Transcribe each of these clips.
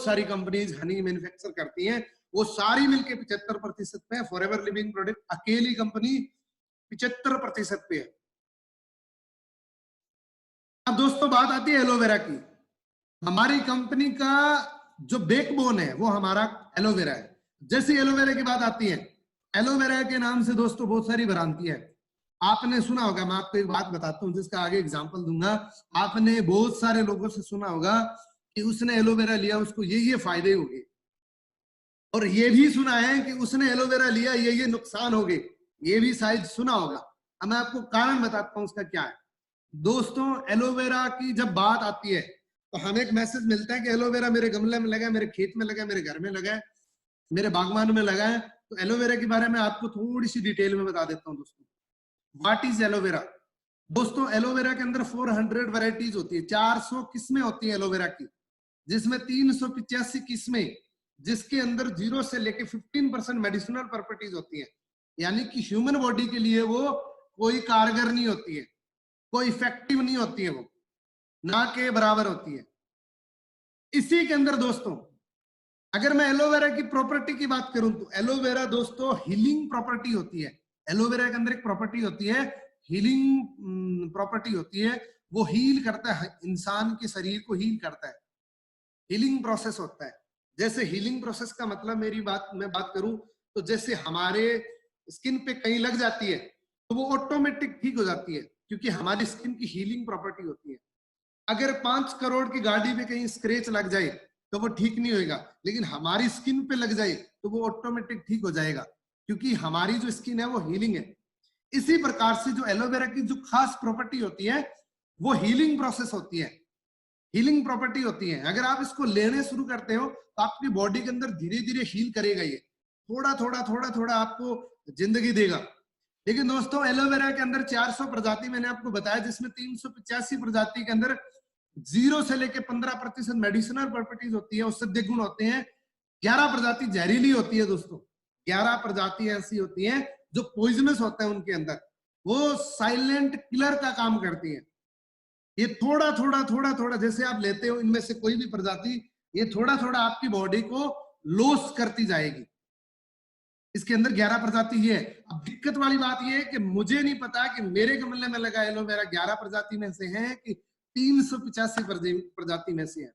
सारी companies Honey manufacture करती हैं, वो सारी मिलके 75% पे है। फॉरएवर लिविंग प्रोडक्ट अकेली कंपनी 75% पे है। अब दोस्तों बात आती है एलोवेरा की। हमारी कंपनी का जो बैकबोन है वो हमारा एलोवेरा है। जैसे एलोवेरा की बात आती है, एलोवेरा के नाम से दोस्तों बहुत सारी भ्रांति है। आपने सुना होगा, मैं आपको एक बात बताता हूँ जिसका आगे एग्जांपल दूंगा। आपने बहुत सारे लोगों से सुना होगा कि उसने एलोवेरा लिया उसको ये फायदे हो गए, और ये भी सुना है कि उसने एलोवेरा लिया ये नुकसान हो गए, ये भी शायद सुना होगा। अब मैं आपको कारण बताता हूँ उसका क्या है। दोस्तों एलोवेरा की जब बात आती है तो हमें एक मैसेज मिलता है कि एलोवेरा मेरे गमले में लगा है, मेरे खेत में लगा है, मेरे घर में लगा है, मेरे बागवान में लगा है। तो एलोवेरा के बारे में आपको थोड़ी सी डिटेल में बता देता हूँ दोस्तों। What is aloe vera? दोस्तों एलोवेरा के अंदर 400 वैरायटीज होती है, 400 किस्में होती है एलोवेरा की, जिसमें 385 किस्में, जिसके अंदर 0 से लेके 15% मेडिसिनल प्रॉपर्टीज होती है। यानी कि ह्यूमन बॉडी के लिए वो कोई कारगर नहीं होती है, कोई इफेक्टिव नहीं होती है, वो ना के बराबर होती है। इसी के अंदर दोस्तों अगर मैं एलोवेरा की प्रॉपर्टी की बात करूं तो एलोवेरा दोस्तों हीलिंग प्रॉपर्टी होती है। एलोवेरा के अंदर एक प्रॉपर्टी होती है, हीलिंग प्रॉपर्टी होती है। वो हील करता है, इंसान के शरीर को हील करता है, हीलिंग प्रोसेस होता है। जैसे हीलिंग प्रोसेस का मतलब मैं बात करूं तो जैसे हमारे स्किन पे कहीं लग जाती है तो वो ऑटोमेटिक ठीक हो जाती है, क्योंकि हमारी स्किन की हीलिंग प्रॉपर्टी होती है। अगर 5 करोड़ की गाड़ी पे कहीं स्क्रैच लग जाए तो वो ठीक नहीं होगा, लेकिन हमारी स्किन पे लग जाए तो वो ऑटोमेटिक ठीक हो जाएगा, क्योंकि हमारी जो स्किन है वो हीलिंग है। इसी प्रकार से जो एलोवेरा की जो खास प्रॉपर्टी होती है वो हीलिंग प्रोसेस होती है, हीलिंग प्रॉपर्टी होती है। अगर आप इसको लेने शुरू करते हो तो आपकी बॉडी के अंदर धीरे धीरे हील करेगा, ये थोड़ा थोड़ा आपको जिंदगी देगा। लेकिन दोस्तों एलोवेरा के अंदर 400 प्रजाति मैंने आपको बताया, जिसमें 385 प्रजाति के अंदर 0 से लेके 15% मेडिसिनल प्रॉपर्टीज होती है, उससे द्विगुण होते हैं। 11 प्रजाति जहरीली होती है दोस्तों, 11 प्रजाति ऐसी होती हैं जो पॉइजनस होते हैं उनके अंदर, वो साइलेंट किलर का काम करती है। ये थोड़ा जैसे आप लेते हो इनमें से कोई भी प्रजाति, ये थोड़ा आपकी बॉडी को लॉस करती जाएगी। इसके अंदर 11 प्रजाति ये है। अब दिक्कत वाली बात ये है कि मुझे नहीं पता कि मेरे गमले में लगा एलोवेरा 11 प्रजाति में से है कि 385 प्रजाति में से है।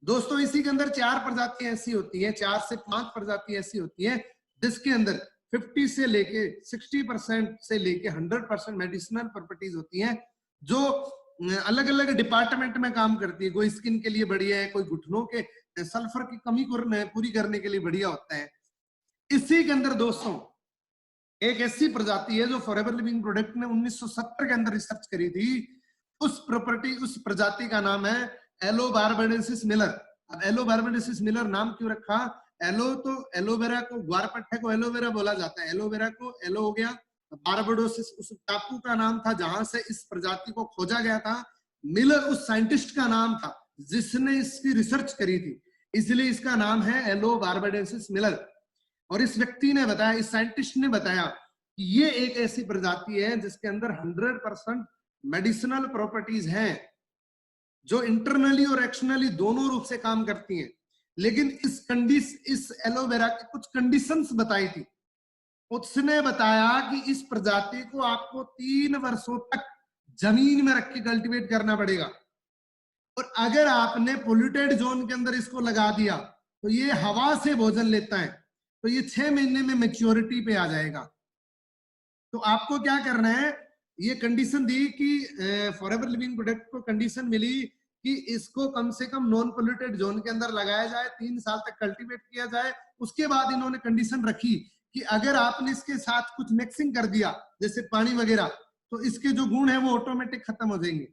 दोस्तों इसी के अंदर 4 प्रजातियां ऐसी होती है, 4 से 5 प्रजाति ऐसी होती है जिसके अंदर 50 से लेके 60% से लेके 100% मेडिसिनल प्रॉपर्टीज होती हैं, जो अलग अलग डिपार्टमेंट में काम करती है। कोई स्किन के लिए बढ़िया है, कोई घुटनों के सल्फर की कमी पूरी करने के लिए बढ़िया होता है। इसी के अंदर दोस्तों एक ऐसी प्रजाति है जो फॉरएवर लिविंग प्रोडक्ट ने 1970 के अंदर रिसर्च करी थी, उस प्रजाति का नाम है एलोबार्बाडेंसिस मिलर। अब एलोबार्बाडेंसिस मिलर नाम क्यों रखा? एलो तो एलोवेरा को, ग्वारपट्टे को एलोवेरा बोला जाता है, एलोवेरा को एलो हो गया। बारबाडोसिस उस टापू का नाम था जहां से इस प्रजाति को खोजा गया था। मिलर उस साइंटिस्ट का नाम था जिसने इसकी रिसर्च करी थी, इसलिए इसका नाम है एलोबार्बाडेंसिस मिलर। और इस व्यक्ति ने बताया, इस साइंटिस्ट ने बताया कि ये एक ऐसी प्रजाति है जिसके अंदर 100% मेडिसिनल प्रॉपर्टीज हैं, जो इंटरनली और एक्सटर्नली दोनों रूप से काम करती हैं। लेकिन इस एलोवेरा की कुछ कंडीशंस बताई थी। उसने बताया कि इस प्रजाति को आपको 3 वर्षों तक जमीन में रख के कल्टीवेट करना पड़ेगा, और अगर आपने पोल्यूटेड जोन के अंदर इसको लगा दिया तो ये हवा से भोजन लेता है, तो ये 6 महीने में मैच्योरिटी पे आ जाएगा। तो आपको क्या करना है, ये कंडीशन दी कि फॉरएवर लिविंग प्रोडक्ट को कंडीशन मिली कि इसको कम से कम नॉन पोल्यूटेड जोन के अंदर लगाया जाए, 3 साल तक कल्टीवेट किया जाए। उसके बाद इन्होंने कंडीशन रखी कि अगर आपने इसके साथ कुछ मिक्सिंग कर दिया जैसे पानी वगैरह, तो इसके जो गुण है वो ऑटोमेटिक खत्म हो जाएंगे।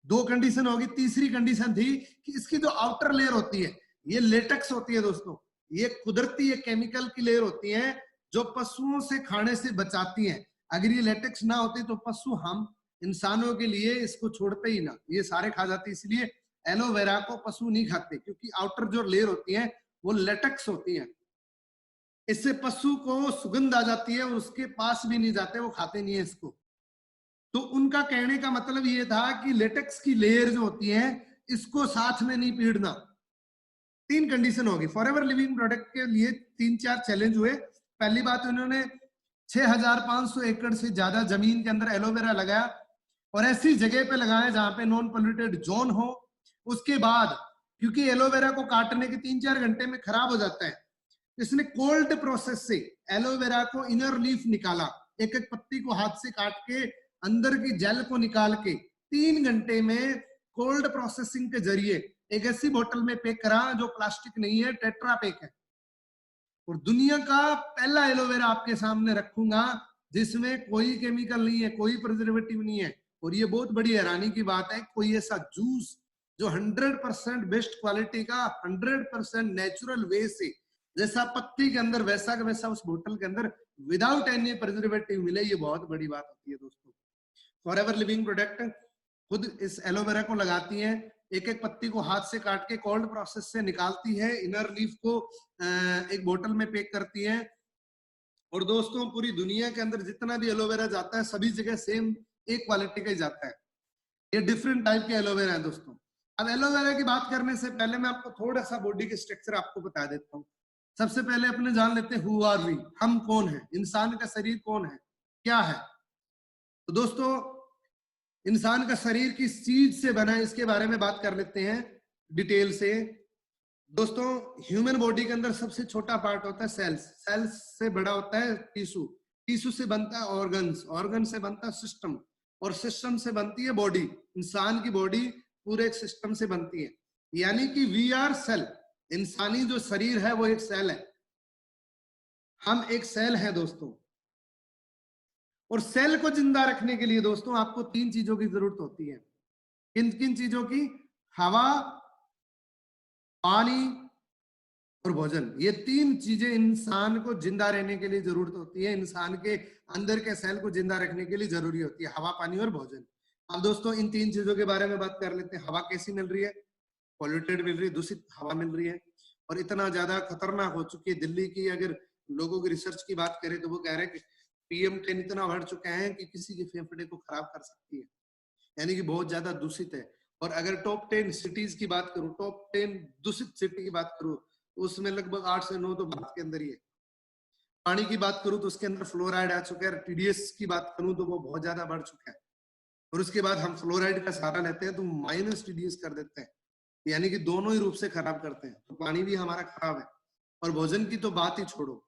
2 कंडीशन होगी। तीसरी कंडीशन थी कि इसकी जो आउटर लेयर होती है, ये लेटेक्स होती है दोस्तों, ये कुदरती एक केमिकल की लेयर होती है जो पशुओं से खाने से बचाती है। अगर ये लेटेक्स ना होती तो पशु हम इंसानों के लिए इसको छोड़ते ही ना, ये सारे खा जाते। इसलिए एलोवेरा को पशु नहीं खाते, क्योंकि आउटर जो लेयर होती है वो लेटेक्स होती है। इससे पशु को सुगंध आ जाती है और उसके पास भी नहीं जाते, वो खाते नहीं है इसको। तो उनका कहने का मतलब ये था कि लेटेक्स की लेयर जो होती है इसको साथ में नहीं पीड़ना, तीन कंडीशन होगी। फॉरएवर लिविंग प्रोडक्ट के लिए 3-4 चैलेंज हुए। पहली बात, उन्होंने 6500 एकड़ से ज्यादा जमीन के अंदर एलोवेरा लगाया और ऐसी जगह पे लगाया जहां पे नॉन पोल्यूटेड जोन हो। उसके बाद क्योंकि एलोवेरा को काटने के 3-4 घंटे में खराब हो जाता है, इसने कोल्ड प्रोसेस से एलोवेरा को इनर लीफ निकाला, एक एक पत्ती को हाथ से काट के अंदर की जेल को निकाल के 3 घंटे में कोल्ड प्रोसेसिंग के जरिए एक ऐसी बोतल में पैक करा जो प्लास्टिक नहीं है, टेट्रा पैक है। और दुनिया का पहला एलोवेरा आपके सामने रखूंगा जिसमें कोई केमिकल नहीं है, कोई प्रिजर्वेटिव नहीं है। और ये बहुत बड़ी हैरानी की बात है, कोई ऐसा जूस जो 100% बेस्ट क्वालिटी का 100% नेचुरल वे से जैसा पत्ती के अंदर वैसा का वैसा उस बोतल के अंदर विदाउट एनी प्रिजर्वेटिव मिले, ये बहुत बड़ी बात होती है दोस्तों। फॉरएवर लिविंग प्रोडक्ट खुद इस एलोवेरा को लगाती है, एक एक पत्ती को हाथ से काट के कोल्ड प्रोसेस से निकालती है, इनर लीफ को एक बोतल में पैक करती है। और दोस्तों पूरी दुनिया के अंदर जितना भी एलोवेरा जाता है सभी जगह सेम एक क्वालिटी का ही जाता है। ये डिफरेंट टाइप के एलोवेरा है दोस्तों। अब एलोवेरा की बात करने से पहले मैं आपको थोड़ा सा बॉडी के स्ट्रक्चर आपको बता देता हूँ। सबसे पहले अपने जान लेते हैं हु आर वी, हम कौन है, इंसान का शरीर कौन है, क्या है। तो दोस्तों इंसान का शरीर किस चीज से बना है इसके बारे में बात कर लेते हैं डिटेल से। दोस्तों ह्यूमन बॉडी के अंदर सबसे छोटा पार्ट होता है सेल्स, सेल्स से बड़ा होता है टिश्यू, टिश्यू से बनता है ऑर्गन्स, ऑर्गन से बनता है सिस्टम, और सिस्टम से बनती है बॉडी। इंसान की बॉडी पूरे एक सिस्टम से बनती है, यानी कि वी आर सेल। इंसानी जो शरीर है वो एक सेल है, हम एक सेल है दोस्तों। और सेल को जिंदा रखने के लिए दोस्तों आपको 3 चीजों की जरूरत होती है। किन किन चीजों की? हवा, पानी और भोजन। ये 3 चीजें इंसान को जिंदा रहने के लिए जरूरत होती है, इंसान के अंदर के सेल को जिंदा रखने के लिए जरूरी होती है, हवा, पानी और भोजन। अब दोस्तों इन 3 चीजों के बारे में बात कर लेते हैं। हवा कैसी मिल रही है? पॉल्यूटेड मिल रही है, दूषित हवा मिल रही है, और इतना ज्यादा खतरनाक हो चुकी है। दिल्ली की अगर लोगों की रिसर्च की बात करें तो वो कह रहे हैं कि PM10 इतना बढ़ चुका है कि किसी के फेफड़े को खराब कर सकती है, यानी कि बहुत ज्यादा दूषित है। और अगर टॉप 10 सिटीज की बात करूं, टॉप 10 दूषित सिटी की बात करूं, तो उसमें लगभग 8 से 9 तो भारत के अंदर ही है। पानी की बात करूं तो उसके अंदर फ्लोराइड आ चुका है। TDS की बात करूं तो वो बहुत ज्यादा बढ़ चुका है। और उसके बाद हम फ्लोराइड का सहारा लेते हैं तो -TDS कर देते हैं, यानी कि दोनों ही रूप से खराब करते हैं। तो पानी भी हमारा खराब है। और भोजन की तो बात ही छोड़ो,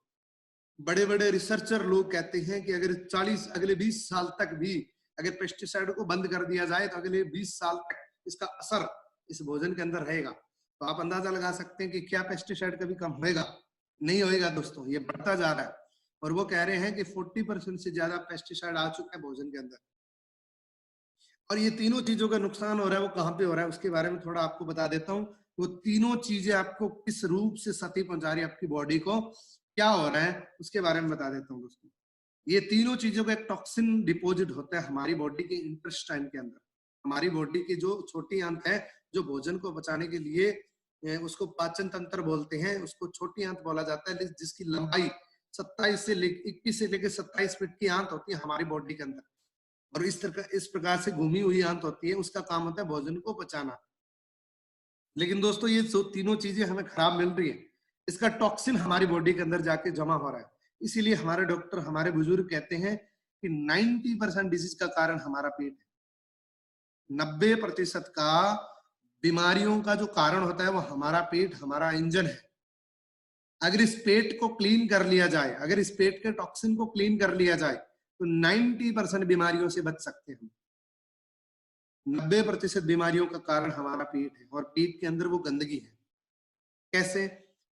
बड़े बड़े रिसर्चर लोग कहते हैं कि अगर अगले 20 साल तक भी अगर पेस्टिसाइड को बंद कर दिया जाए तो अगले 20 साल तक इसका असर इस भोजन के अंदर रहेगा। तो आप अंदाजा लगा सकते हैं कि क्या पेस्टिसाइड कभी कम होएगा? नहीं होएगा दोस्तों, ये बढ़ता जा रहा है। और वो कह रहे हैं कि 40% से ज्यादा पेस्टिसाइड आ चुका है भोजन के अंदर। और ये तीनों चीजों का नुकसान हो रहा है, वो कहाँ पे हो रहा है उसके बारे में थोड़ा आपको बता देता हूँ। वो तीनों चीजें आपको किस रूप से क्षति पहुंचा रही है आपकी बॉडी को, क्या हो रहा है उसके बारे में बता देता हूँ दोस्तों। ये तीनों चीजों का एक टॉक्सिन डिपॉजिट होता है हमारी बॉडी के इंटेस्टाइन के अंदर। हमारी बॉडी की जो छोटी आंत है जो भोजन को पचाने के लिए उसको पाचन तंत्र बोलते हैं, उसको छोटी आंत बोला जाता है, जिसकी लंबाई 21 से लेकर 27 फीट की आंत होती है हमारी बॉडी के अंदर। और इस प्रकार से घूमी हुई आंत होती है, उसका काम होता है भोजन को पचाना। लेकिन दोस्तों ये तीनों चीजें हमें खराब मिल रही है, इसका टॉक्सिन हमारी बॉडी के अंदर जाके जमा हो रहा है। इसीलिए हमारे डॉक्टर, हमारे बुजुर्ग कहते हैं कि 90% डिजीज का कारण हमारा पेट है। 90% का बीमारियों का जो कारण होता है वो हमारा पेट, हमारा इंजन है। अगर इस पेट को क्लीन कर लिया जाए, अगर इस पेट के टॉक्सिन को क्लीन कर लिया जाए तो 90% बीमारियों से बच सकते हैं। 90% बीमारियों का कारण हमारा पेट है, और पेट के अंदर वो गंदगी है। कैसे?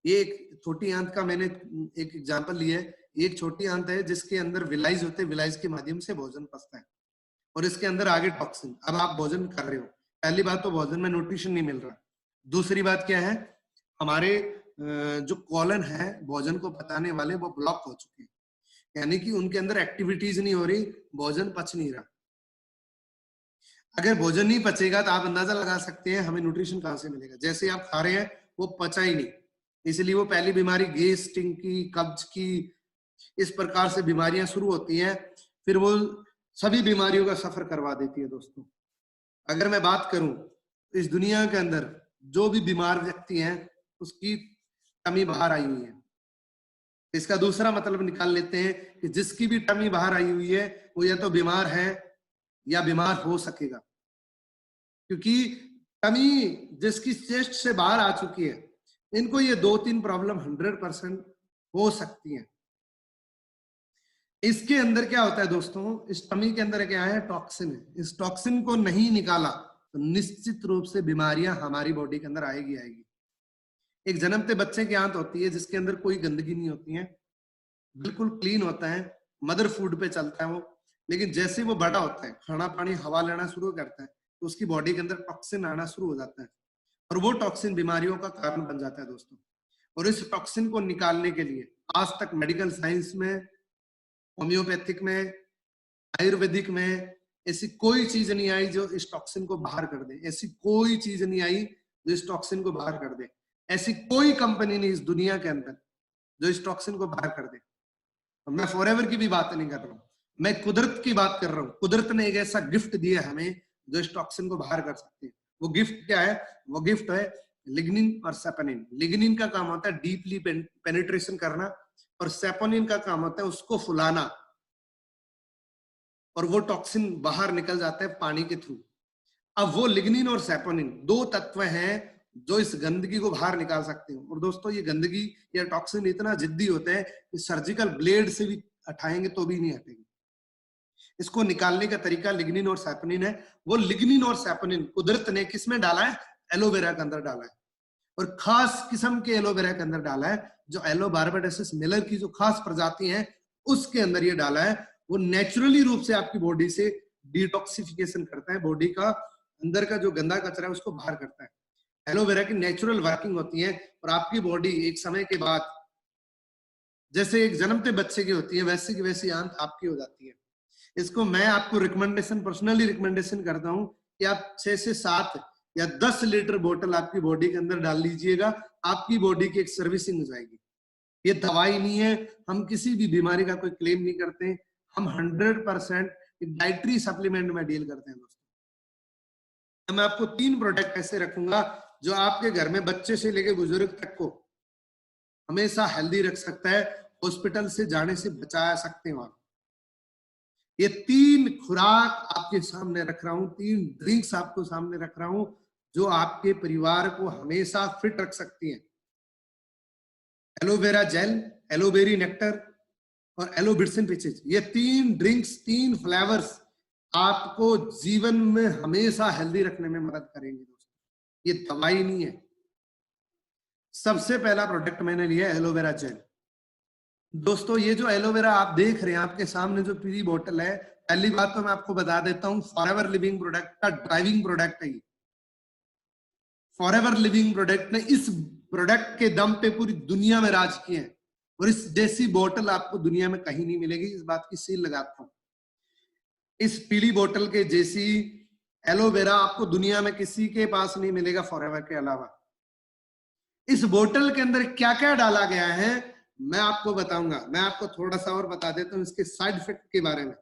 ये एक छोटी आंत का मैंने एक एग्जांपल लिया है। एक छोटी आंत है जिसके अंदर विलाइज होते हैं, विलाइज के माध्यम से भोजन पचता है, और इसके अंदर आगे टॉक्सिन। अब आप भोजन कर रहे हो, पहली बात तो भोजन में न्यूट्रिशन नहीं मिल रहा। दूसरी बात क्या है, हमारे जो कॉलन है भोजन को पचाने वाले वो ब्लॉक हो चुके हैं, यानी कि उनके अंदर एक्टिविटीज नहीं हो रही, भोजन पच नहीं रहा। अगर भोजन नहीं पचेगा तो आप अंदाजा लगा सकते हैं हमें न्यूट्रिशन कहां से मिलेगा। जैसे आप खा रहे हैं वो पचा ही नहीं, इसलिए वो पहली बीमारी गैस्ट्रिक की, कब्ज की, इस प्रकार से बीमारियां शुरू होती हैं, फिर वो सभी बीमारियों का सफर करवा देती है दोस्तों। अगर मैं बात करूं इस दुनिया के अंदर जो भी बीमार व्यक्ति हैं उसकी टमी बाहर आई हुई है। इसका दूसरा मतलब निकाल लेते हैं कि जिसकी भी टमी बाहर आई हुई है वो या तो बीमार है या बीमार हो सकेगा, क्योंकि टमी जिसकी चेस्ट से बाहर आ चुकी है, इनको ये 2-3 प्रॉब्लम 100% हो सकती हैं। इसके अंदर क्या होता है दोस्तों, इस टमी के अंदर क्या है, टॉक्सिन है। इस टॉक्सिन को नहीं निकाला तो निश्चित रूप से बीमारियां हमारी बॉडी के अंदर आएगी। एक जन्मते बच्चे की आंत होती है जिसके अंदर कोई गंदगी नहीं होती है, बिल्कुल क्लीन होता है, मदर फूड पे चलता है वो, लेकिन जैसे वो बड़ा होता है, खाना पानी हवा लेना शुरू करता है, तो उसकी बॉडी के अंदर टॉक्सिन आना शुरू हो जाता है और वो टॉक्सिन बीमारियों का कारण बन जाता है दोस्तों। और इस टॉक्सिन को निकालने के लिए आज तक मेडिकल साइंस में, होम्योपैथिक में, आयुर्वेदिक में ऐसी कोई चीज नहीं आई जो इस टॉक्सिन को बाहर कर दे। ऐसी कोई चीज नहीं आई जो इस टॉक्सिन को बाहर कर दे। ऐसी कोई कंपनी नहीं इस दुनिया के अंदर जो इस टॉक्सिन को बाहर कर दे। तो मैं फॉरएवर की भी बात नहीं कर रहा हूँ, मैं कुदरत की बात कर रहा हूँ। कुदरत ने एक ऐसा गिफ्ट दिया हमें जो इस टॉक्सिन को बाहर कर सकते हैं। वो गिफ्ट क्या है? वो गिफ्ट है लिग्निन और सेपोनिन। लिग्निन का काम होता है डीपली पेनिट्रेशन करना और सेपोनिन का काम होता है उसको फुलाना, और वो टॉक्सिन बाहर निकल जाता है पानी के थ्रू। अब वो लिग्निन और सेपोनिन दो तत्व हैं जो इस गंदगी को बाहर निकाल सकते हैं। और दोस्तों ये गंदगी या टॉक्सिन इतना जिद्दी होता है कि सर्जिकल ब्लेड से भी हटाएंगे तो भी नहीं हटेगी। इसको निकालने का तरीका लिग्निन और सेपोनिन है। वो लिग्निन और सेपोनिन कुदरत ने किसमें डाला है? एलोवेरा के अंदर डाला है, और खास किस्म के एलोवेरा के अंदर डाला है, जो एलोबार्बाडेसिस मिलर की जो खास प्रजाति है उसके अंदर ये डाला है। वो नेचुरली रूप से आपकी बॉडी से डिटॉक्सिफिकेशन करता है, बॉडी का अंदर का जो गंदा कचरा है उसको बाहर करता है। एलोवेरा की नेचुरल वर्किंग होती है, और आपकी बॉडी एक समय के बाद जैसे एक जन्मते बच्चे की होती है वैसे की वैसी आंत आपकी हो जाती है। इसको मैं आपको रिकमेंडेशन, पर्सनली रिकमेंडेशन करता हूं कि आप 6 से 7 या 10 लीटर बोतल आपकी बॉडी के अंदर डाल लीजिएगा, आपकी बॉडी की एक सर्विसिंग हो जाएगी। ये दवाई नहीं है, हम किसी भी बीमारी का कोई क्लेम नहीं करते, हम 100% डाइटरी सप्लीमेंट में डील करते हैं दोस्तों। मैं आपको 3 प्रोडक्ट ऐसे रखूंगा जो आपके घर में बच्चे से लेकर बुजुर्ग तक को हमेशा हेल्दी रख सकता है, हॉस्पिटल से जाने से बचा सकते हो आप। ये 3 खुराक आपके सामने रख रहा हूं, 3 ड्रिंक्स आपको सामने रख रहा हूं जो आपके परिवार को हमेशा फिट रख सकती हैं। एलोवेरा जेल, एलोवेरी नेक्टर और एलोबिरसिन पिचेज, ये 3 ड्रिंक्स, 3 फ्लेवर्स आपको जीवन में हमेशा हेल्दी रखने में मदद करेंगे दोस्तों। ये दवाई नहीं है। सबसे पहला प्रोडक्ट मैंने लिया एलोवेरा जेल। दोस्तों ये जो एलोवेरा आप देख रहे हैं आपके सामने जो पीली बोतल है, पहली बात तो मैं आपको बता देता हूं, फॉरएवर लिविंग प्रोडक्ट का ड्राइविंग प्रोडक्ट है। फॉरएवर लिविंग प्रोडक्ट ने इस प्रोडक्ट के दम पे पूरी दुनिया में राज किए हैं, और इस जैसी बोतल आपको दुनिया में कहीं नहीं मिलेगी, इस बात की सील लगाता हूं। इस पीली बोतल के जैसी एलोवेरा आपको दुनिया में किसी के पास नहीं मिलेगा फॉरएवर के अलावा। इस बोतल के अंदर क्या क्या डाला गया है मैं आपको बताऊंगा। मैं आपको थोड़ा सा और बता देता हूं इसके साइड इफेक्ट के बारे में।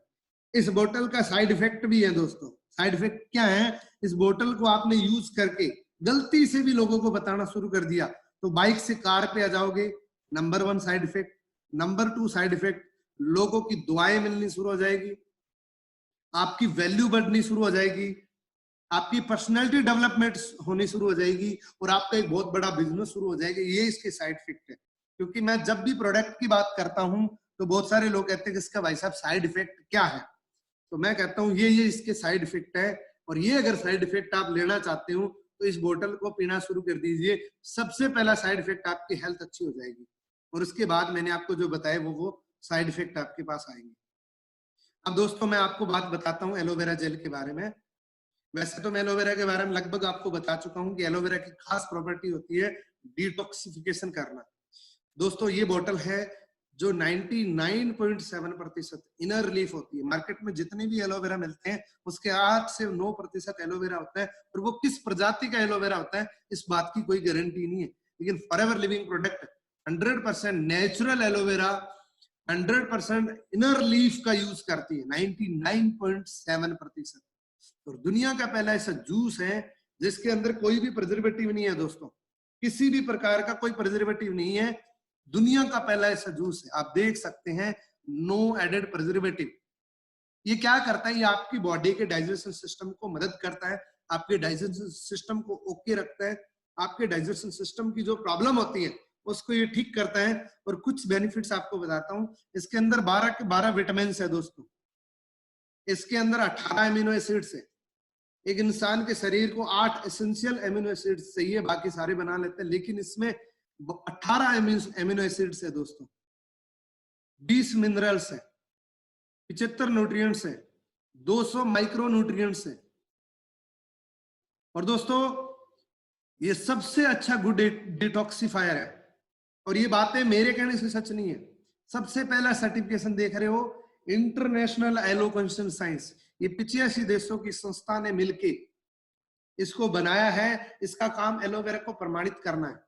इस बोतल का साइड इफेक्ट भी है दोस्तों। साइड इफेक्ट क्या है? इस बोतल को आपने यूज करके गलती से भी लोगों को बताना शुरू कर दिया तो बाइक से कार पे आ जाओगे, number 1 side effect. Number 2 side effect, लोगों की दुआएं मिलनी शुरू हो जाएगी, आपकी वैल्यू बढ़नी शुरू हो जाएगी, आपकी पर्सनैलिटी डेवलपमेंट होनी शुरू हो जाएगी, और आपका एक बहुत बड़ा बिजनेस शुरू हो जाएगा। ये इसके साइड इफेक्ट है। क्योंकि मैं जब भी प्रोडक्ट की बात करता हूं तो बहुत सारे लोग कहते हैं कि इसका भाई साहब साइड इफेक्ट क्या है, तो मैं कहता हूं ये इसके साइड इफेक्ट है। और ये अगर साइड इफेक्ट आप लेना चाहते हो तो इस बोतल को पीना शुरू कर दीजिए। सबसे पहला साइड इफेक्ट, आपकी हेल्थ अच्छी हो जाएगी, और उसके बाद मैंने आपको जो बताया वो साइड इफेक्ट आपके पास आएंगे। अब दोस्तों मैं आपको बात बताता हूँ एलोवेरा जेल के बारे में। वैसे तो मैं एलोवेरा के बारे में लगभग आपको बता चुका हूँ कि एलोवेरा की खास प्रॉपर्टी होती है डिटॉक्सिफिकेशन करना। दोस्तों ये बोतल है जो 99.7% इनर रिलीफ होती है। मार्केट में जितने भी एलोवेरा मिलते हैं उसके 8 से 9% एलोवेरा होता है, और वो किस प्रजाति का एलोवेरा होता है इस बात की कोई गारंटी नहीं है। लेकिन forever living product 100% natural aloe vera, 100% inner leaf का यूज करती है, 99.7%। और दुनिया का पहला ऐसा जूस है जिसके अंदर कोई भी प्रिजर्वेटिव नहीं है दोस्तों। किसी भी प्रकार का कोई प्रिजर्वेटिव नहीं है, दुनिया का पहला ऐसा जूस है, आप देख सकते हैं, नो एडेड प्रिजर्वेटिव। ये क्या करता है, ये आपकी बॉडी के डाइजेशन सिस्टम को मदद करता है, आपके डाइजेशन सिस्टम को ओके रखता है, आपके डाइजेशन सिस्टम की जो प्रॉब्लम होती है उसको ये ठीक करता है। और कुछ बेनिफिट्स आपको बताता हूं, इसके अंदर 12 के 12 विटामिन है दोस्तों, इसके अंदर 18 एमिनो एसिड्स है। एक इंसान के शरीर को 8 एसेंशियल एमिनो एसिड्स चाहिए, बाकी सारे बना लेते हैं, लेकिन इसमें 18 एमिनो एसिड्स है दोस्तों, 20 मिनरल्स है, 75 न्यूट्रिएंट्स है, 200 माइक्रो न्यूट्रिएंट्स है। और दोस्तों ये सबसे अच्छा गुड डिटॉक्सिफायर है, और ये बातें मेरे कहने से सच नहीं है, सबसे पहला सर्टिफिकेशन देख रहे हो, इंटरनेशनल एलो कंसर्न साइंस, ये 85 देशों की संस्था ने मिलके इसको बनाया है। इसका काम एलोवेरा को प्रमाणित करना है,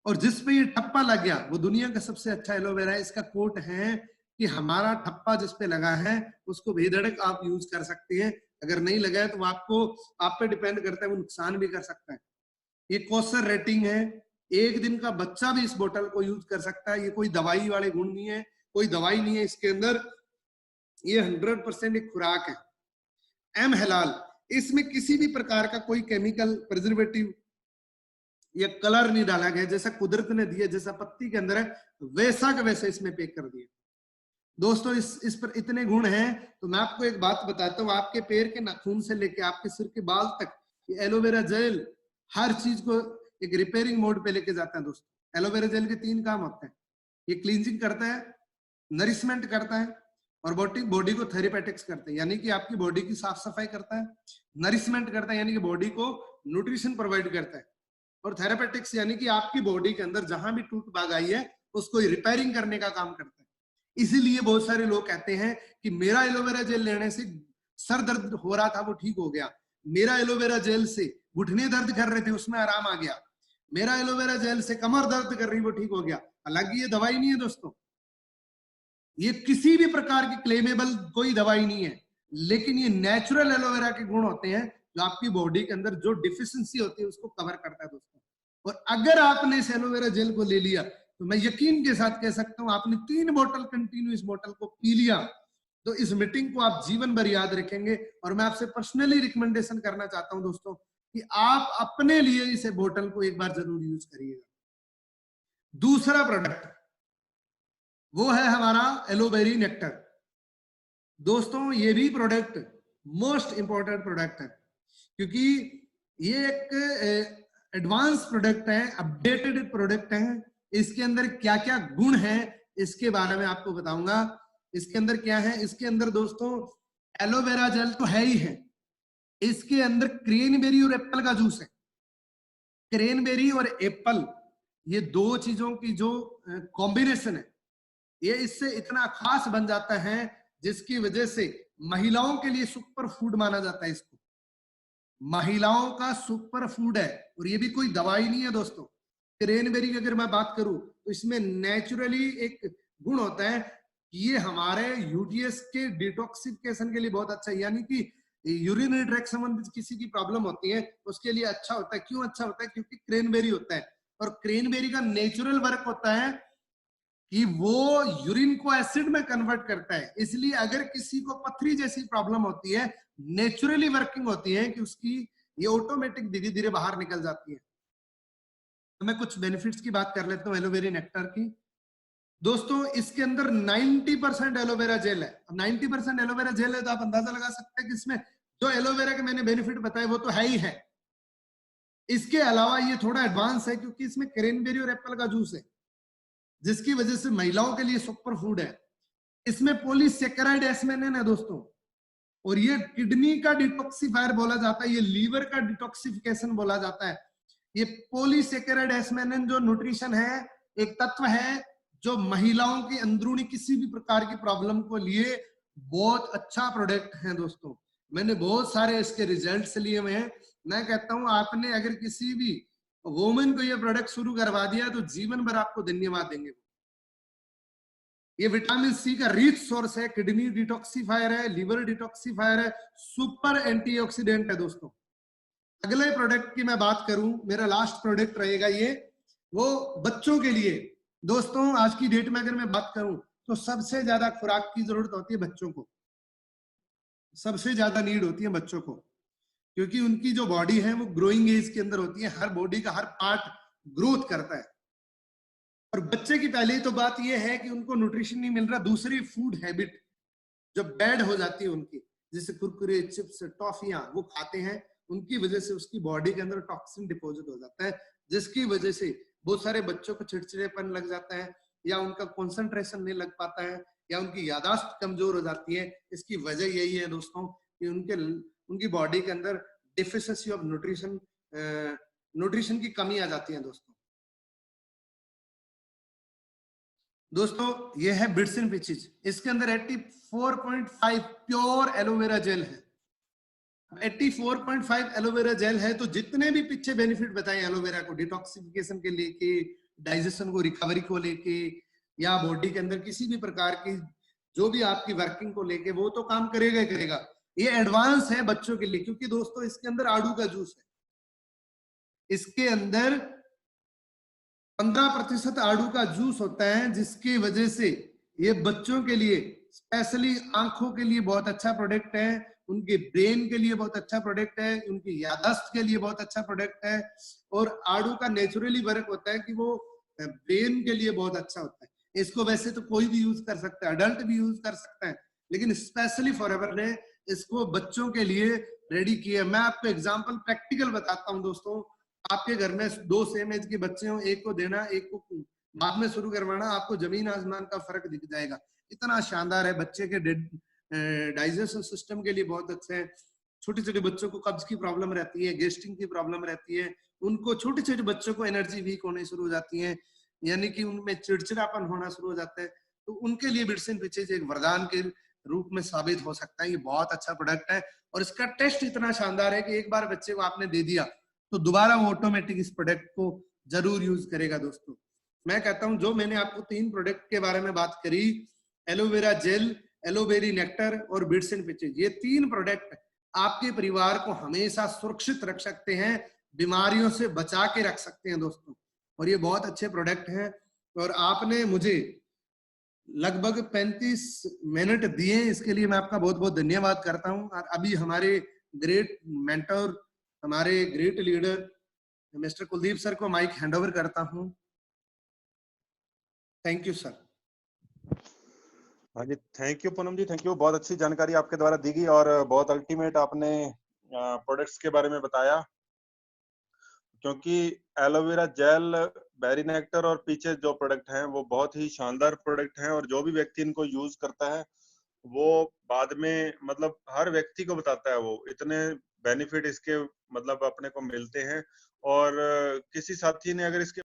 और जिस पे ये ठप्पा लग गया वो दुनिया का सबसे अच्छा एलोवेरा है। इसका कोट है कि हमारा ठप्पा जिस पे लगा है उसको बेधड़क आप यूज कर सकते हैं, अगर नहीं लगा है तो वो आप पे डिपेंड करता है, वो नुकसान भी कर सकता है। ये कोसर रेटिंग है, एक दिन का बच्चा भी इस बोतल को यूज कर सकता है, ये कोई दवाई वाले गुण नहीं है, कोई दवाई नहीं है इसके अंदर, ये 100% एक खुराक है। एम हलाल, इसमें किसी भी प्रकार का कोई केमिकल प्रिजर्वेटिव या कलर नहीं डाला गया, जैसा कुदरत ने दिया, जैसा पत्ती के अंदर है वैसा का वैसा इसमें पैक कर दिया। दोस्तों इस पर इतने गुण हैं, तो मैं आपको एक बात बताता हूँ, आपके पैर के नाखून से लेके आपके सिर के बाल तक ये एलोवेरा जेल हर चीज को एक रिपेयरिंग मोड पे लेके जाता है दोस्तों। एलोवेरा जेल के 3 काम होते हैं, ये क्लींजिंग करता है, नरिशमेंट करता है, और बॉडी को थेरेपेटिक्स करता है, यानी कि आपकी बॉडी की साफ सफाई करता है। नरिशमेंट करता है यानी कि बॉडी को न्यूट्रिशन प्रोवाइड करता है, और थेरेपेटिक्स यानी कि आपकी बॉडी के अंदर जहां भी टूट भाग आई है उसको रिपेयरिंग करने का काम करता है। इसीलिए बहुत सारे लोग कहते हैं कि मेरा एलोवेरा जेल लेने से सर दर्द हो रहा था वो ठीक हो गया, मेरा एलोवेरा जेल से घुटने दर्द कर रहे थे उसमें आराम आ गया, मेरा एलोवेरा जेल से कमर दर्द कर रही वो ठीक हो गया। हालांकि ये दवाई नहीं है दोस्तों, ये किसी भी प्रकार की क्लेमेबल कोई दवाई नहीं है, लेकिन ये नेचुरल एलोवेरा के गुण होते हैं जो आपकी बॉडी के अंदर जो डिफिशियंसी होती है उसको कवर करता है दोस्तों। और अगर आपने इस एलोवेरा जेल को ले लिया तो मैं यकीन के साथ कह सकता हूं, आपने 3 बोतल कंटिन्यू इस बोतल को पी लिया तो इस मीटिंग को आप जीवन भर याद रखेंगे। और मैं आपसे पर्सनली रिकमेंडेशन करना चाहता हूं दोस्तों कि आप अपने लिए इस बोतल को एक बार जरूर यूज करिएगा। दूसरा प्रोडक्ट वो है हमारा एलोवेरी नेक्टर। दोस्तों ये भी प्रोडक्ट मोस्ट इंपॉर्टेंट प्रोडक्ट है, क्योंकि ये एक एडवांस प्रोडक्ट है, अपडेटेड प्रोडक्ट है। इसके अंदर क्या क्या गुण है इसके बारे में आपको बताऊंगा। इसके अंदर क्या है, इसके अंदर दोस्तों एलोवेरा जेल तो है ही है, इसके अंदर क्रेनबेरी और एप्पल का जूस है। क्रेनबेरी और एप्पल ये 2 चीजों की जो कॉम्बिनेशन है ये इससे इतना खास बन जाता है जिसकी वजह से महिलाओं के लिए सुपर फूड माना जाता है। इसको महिलाओं का सुपर फूड है, और ये भी कोई दवाई नहीं है दोस्तों। क्रेनबेरी की अगर मैं बात करूं तो इसमें नेचुरली एक गुण होता है कि ये हमारे यूटीएस के डिटॉक्सिफिकेशन के लिए बहुत अच्छा है, यानी कि यूरिनरी ट्रैक्ट संबंधित किसी की प्रॉब्लम होती है उसके लिए अच्छा होता है। क्यों अच्छा होता है? क्योंकि क्रेनबेरी होता है, और क्रेनबेरी का नेचुरल वर्क होता है कि वो यूरिन को एसिड में कन्वर्ट करता है। इसलिए अगर किसी को पथरी जैसी प्रॉब्लम होती है, नेचुरली वर्किंग होती है कि उसकी ये ऑटोमेटिक धीरे धीरे बाहर निकल जाती है। तो मैं कुछ बेनिफिट्स की बात कर लेता हूँ एलोवेरा नेक्टर की। दोस्तों इसके अंदर 90% एलोवेरा जेल है। अब 90% एलोवेरा जेल है तो आप अंदाजा लगा सकते हैं कि इसमें जो एलोवेरा के मैंने बेनिफिट बताए वो तो है ही है। इसके अलावा ये थोड़ा एडवांस है क्योंकि इसमें क्रेनबेरी और एप्पल का जूस है, जिसकी वजह से महिलाओं के लिए सुपर फूड है। इसमें पॉलीसेकेराइड एस्मेनिन है दोस्तों, और ये किडनी का डिटॉक्सिफायर बोला जाता है, ये लीवर का डिटॉक्सिफिकेशन बोला जाता है। ये पॉलीसेकेराइड एस्मेनिन जो न्यूट्रिशन है, एक तत्व है जो महिलाओं की अंदरूनी किसी भी प्रकार की प्रॉब्लम को लिए बहुत अच्छा प्रोडक्ट है दोस्तों। मैंने बहुत सारे इसके रिजल्ट्स लिए हुए हैं। मैं कहता हूं आपने अगर किसी भी वुमेन को ये प्रोडक्ट शुरू करवा दिया तो जीवन भर आपको धन्यवाद देंगे। ये विटामिन सी का रिच सोर्स है, किडनी डिटॉक्सिफायर है, लिवर डिटॉक्सिफायर है, सुपर एंटीऑक्सीडेंट है दोस्तों। अगले प्रोडक्ट की मैं बात करूं, मेरा लास्ट प्रोडक्ट रहेगा ये, वो बच्चों के लिए। दोस्तों आज की डेट में अगर मैं बात करूं तो सबसे ज्यादा खुराक की जरूरत होती है बच्चों को, सबसे ज्यादा नीड होती है बच्चों को, क्योंकि उनकी जो बॉडी है वो ग्रोइंग एज के अंदर होती है, हर बॉडी का हर पार्ट ग्रोथ करता है। और बच्चे की पहली तो बात ये है कि उनको न्यूट्रिशन नहीं मिल रहा, दूसरी फूड हैबिट जो बैड हो जाती है उनकी, जैसे कुरकुरे, चिप्स, टॉफियां वो खाते हैं, उनकी वजह से उसकी बॉडी के अंदर टॉक्सिन डिपॉजिट हो जाता है, जिसकी वजह से बहुत सारे बच्चों को चिड़चिड़ेपन लग जाता है, या उनका कंसंट्रेशन नहीं लग पाता है, या उनकी यादाश्त कमजोर हो जाती है। इसकी वजह यही है दोस्तों कि उनकी बॉडी के अंदर डिफिशिएंसी ऑफ न्यूट्रिशन, न्यूट्रिशन की कमी आ जाती है दोस्तों ये है बिट्स एंड पिचेस, इसके अंदर 84.5 प्योर एलोवेरा जेल है। 84.5 एलोवेरा जेल है, तो जितने भी पीछे बेनिफिट बताए एलोवेरा को डिटॉक्सिफिकेशन के लेके, डाइजेशन को, रिकवरी को लेके, या बॉडी के अंदर किसी भी प्रकार की जो भी आपकी वर्किंग को लेके, वो तो काम करेगा ही करेगा। ये एडवांस है बच्चों के लिए, क्योंकि दोस्तों इसके अंदर आड़ू का जूस है, इसके अंदर 15% आड़ू का जूस होता है, जिसकी वजह से ये बच्चों के लिए, स्पेशली आंखों के लिए बहुत अच्छा प्रोडक्ट है, उनके ब्रेन के लिए बहुत अच्छा प्रोडक्ट है, उनकी याददाश्त के लिए बहुत अच्छा प्रोडक्ट है। और आड़ू का नेचुरली वर्क होता है कि वो ब्रेन के लिए बहुत अच्छा होता है। इसको वैसे तो कोई भी यूज कर सकता है, अडल्ट भी यूज कर सकता है, लेकिन स्पेशली फॉरएवर ने इसको बच्चों के लिए रेडी किया। मैं आपको एग्जाम्पल प्रैक्टिकल बताता हूँ दोस्तों। आपके घर में 2 सेम एज के बच्चे हो, एक को देना, एक को बाद में शुरू करवाना, आपको जमीन आसमान का फर्क दिख जाएगा। इतना शानदार है, बच्चे के डाइजेशन सिस्टम के लिए बहुत अच्छा है। छोटे छोटे बच्चों को कब्ज की प्रॉब्लम रहती है, गेस्टिंग की प्रॉब्लम रहती है, उनको छोटे छोटे बच्चों को एनर्जी वीक होने शुरू हो जाती है, यानी कि उनमें चिड़चिड़ापन होना शुरू हो जाता है, तो उनके लिए बिट्स एंड पिचेस एक वरदान के रूप में साबित हो सकता है। ये बहुत अच्छा प्रोडक्ट है और इसका टेस्ट इतना शानदार है कि एक बार बच्चे को आपने दे दिया तो दोबारा वो ऑटोमेटिक इस प्रोडक्ट को जरूर यूज करेगा। दोस्तों मैं कहता हूं, जो मैंने आपको 3 प्रोडक्ट के बारे में बात करी, एलोवेरा जेल, एलोवेरी नेक्टर और बिट्स एंड पिचेस, ये 3 प्रोडक्ट आपके परिवार को हमेशा सुरक्षित रख सकते हैं, बीमारियों से बचा के रख सकते हैं दोस्तों। और ये बहुत अच्छे प्रोडक्ट हैं, और आपने मुझे लगभग 35 मिनट दिए, इसके लिए मैं आपका बहुत बहुत धन्यवाद करता हूं। और अभी हमारे ग्रेट मेंटर, हमारे great leader mister Kuldeep sir को माइक हैंडओवर करता हूं। Thank you sir. हाँ जी, thank you Poonam ji, thank you. बहुत अच्छी जानकारी आपके द्वारा दी गई और बहुत अल्टीमेट आपने प्रोडक्ट्स के बारे में बताया, क्योंकि एलोवेरा जेल, बेरी नेक्टर और पीचेस जो प्रोडक्ट हैं वो बहुत ही शानदार प्रोडक्ट हैं, और जो भी व्यक्ति इनको यूज करता है वो बाद में मतलब हर व्यक्ति को बताता है वो इतने बेनिफिट इसके मतलब अपने को मिलते हैं। और किसी साथी ने अगर इसके